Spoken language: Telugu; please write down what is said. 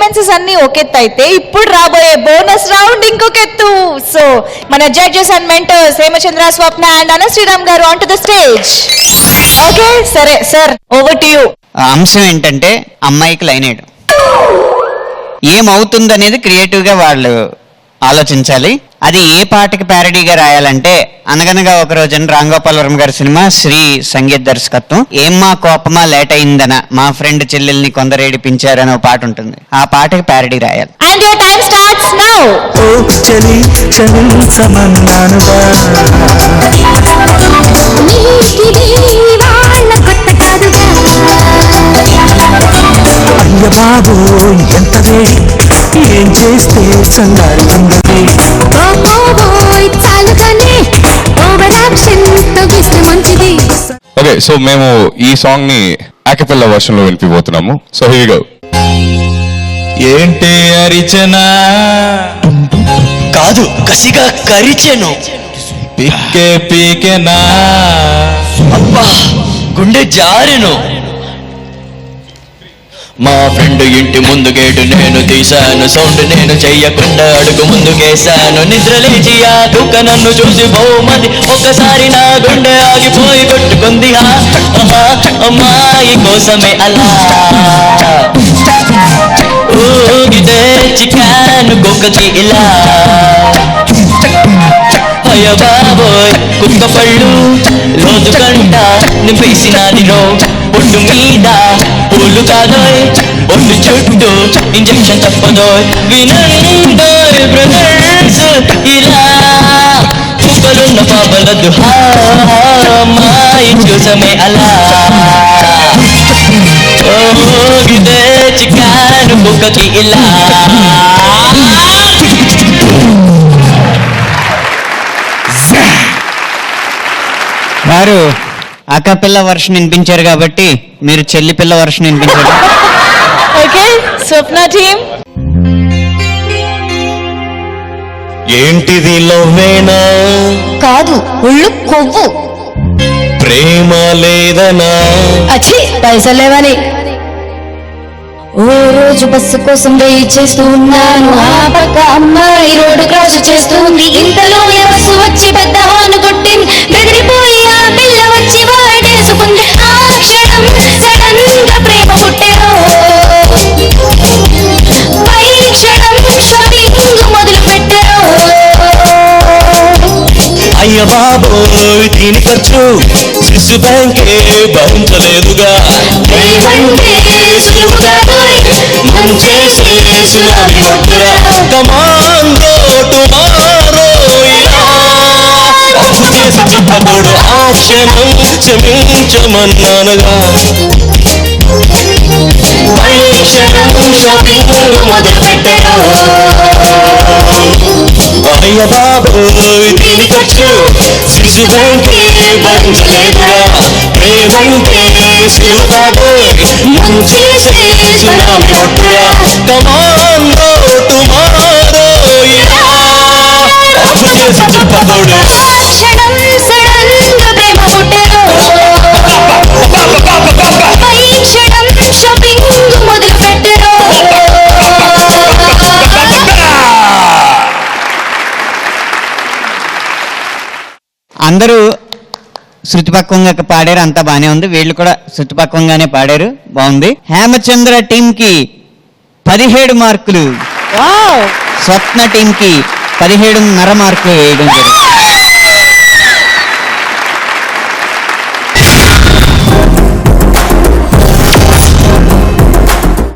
పర్ఫార్మెన్సెస్ అన్ని ఒకెత్తు అయితే ఇప్పుడు రాబోయే బోనస్ రౌండ్ ఇంకొక ఎత్తు. సో మన judges and mentors Hemachandra, Swapna and అన శ్రీరామ్ గారు on to the stage. Okay సరే సార్, ఓవర్ టు యూ. అంశం ఏంటంటే అమ్మాయికి లైన్ వేయడం. ఏమవుతుందనేది క్రియేటివ్ గా వాళ్ళు ఆలోచించాలి. అది ఏ పాటకి ప్యారడీగా రాయాలంటే అనగనగా ఒక రోజున రాంగోపాలవరం గారి సినిమా శ్రీ సంగీత దర్శకత్వం. ఏమ్మా కోపమా లేట్ అయిందన మా ఫ్రెండ్ చెల్లెల్ని కొందరు ఏడిపించారని ఒక పాట ఉంటుంది. ఆ పాటకి ప్యారడీ రాయాలి. And your time starts now. ఓ చలి క్షమించమన్నానుగా, అయ్య బాబు ఎంత వేడి, ఏం చేస్తే చల్లారుతుంది. ఓకే, సో మేము ఈ సాంగ్ ని యాకపెల్లా వర్షన్ లో వినిపిపోతున్నాము. So here we go. ఏంటి అరిచనా కాదు, కసిగా కరిచెను. పిక్కే పీకెనా అబ్బా గుండె జారెను. మా ఫ్రెండ్ ఇంటి ముందు గేటు నేను తీశాను, సౌండ్ నేను చెయ్యకుండా అడుగు ముందుకేశాను. నిద్ర లేచి ఆ కుక్క నన్ను చూసి బహుమతి ఒక్కసారి నా గుండె ఆగిపోయి కొట్టుకుంది. అమ్మాయి కోసమే అలా ఊగితే చికాను కుక్కకి ఇలా. అయ్య బాబోయ్ కుక్క పళ్ళు లోతు కంట నింపేసినాదిరో. పొట్టు మీద పూలు కాదోయ్, ఒళ్ళు చుట్టూ ఇంజెక్షన్ తప్పదోయ్. వినండోయ్ బ్రదర్స్ ఇలా కుక్కలున్న పాపలద్దు. అమ్మాయి చూసమే అలా ఓగితే చికాను కుక్కకి ఇలా. వారు అక్కపిల్ల వర్షన్ వినిపించారు కాబట్టి మీరు చెల్లి పిల్ల వర్షన్ వినిపించారు. ఓకే స్వప్న టీమ్. ఏంటిది లవ్వేనా కాదు, ఒళ్ళు కొవ్వు. ప్రేమ లేదనా అచ్చి పైసలేవని. ఓ రోజు బస్సు కోసం వెయిట్ చేస్తూ ఉన్నాను, ఆ పక్క అమ్మాయి రోడ్డు క్రాస్ చేస్తుంది. ఇంతలోనే బస్సు వచ్చి పెద్ద హాను కొట్టింది. బెదిరిపోయి ఆ పిల్ల వచ్చి వాడేసుకుంది. ఆ క్షణం సడన్ గా ప్రేమ పుట్టెను. పై క్షణం షాపింగ్ మొదలు పెట్టెను. అయ్య బాబోయ్ దీని ఖర్చు స్విస్ బ్యాంకే భరించలేదుగా. ప్రేమంటే సులువుగా మంచేసే సులామి వద్దురా. కమాన్ గో టుమారో ఇలా తప్పు చేసి చెప్పకూడదు. ఆ క్షణం క్షమించమన్నానుగా. పై క్షణం షాపింగ్ మొదలు పెట్టెను. అయ్య బాబోయ్ దీని ఖర్చు స్విస్ బ్యాంకే భరించలేదుగా. ప్రేమంటే సులువుగా మంచేసే సులామి వద్దురా. కమాన్ గో టుమారో ఇలా తప్పు చేసి చెప్పకూడదు. క్షణం సడన్ గా ప్రేమ పుట్టెను. పై క్షణం షాపింగ్ మొదలు పెట్టెను. అందరూ శృతిపక్వంగా పాడారు, అంతా బానే ఉంది. వీళ్ళు కూడా శృతిపక్వంగానే పాడారు, బాగుంది. హేమచంద్ర టీమ్ కి 17 మార్కులు, స్వప్న టీమ్ కి 17.5 మార్కులు వేయడం జరిగింది.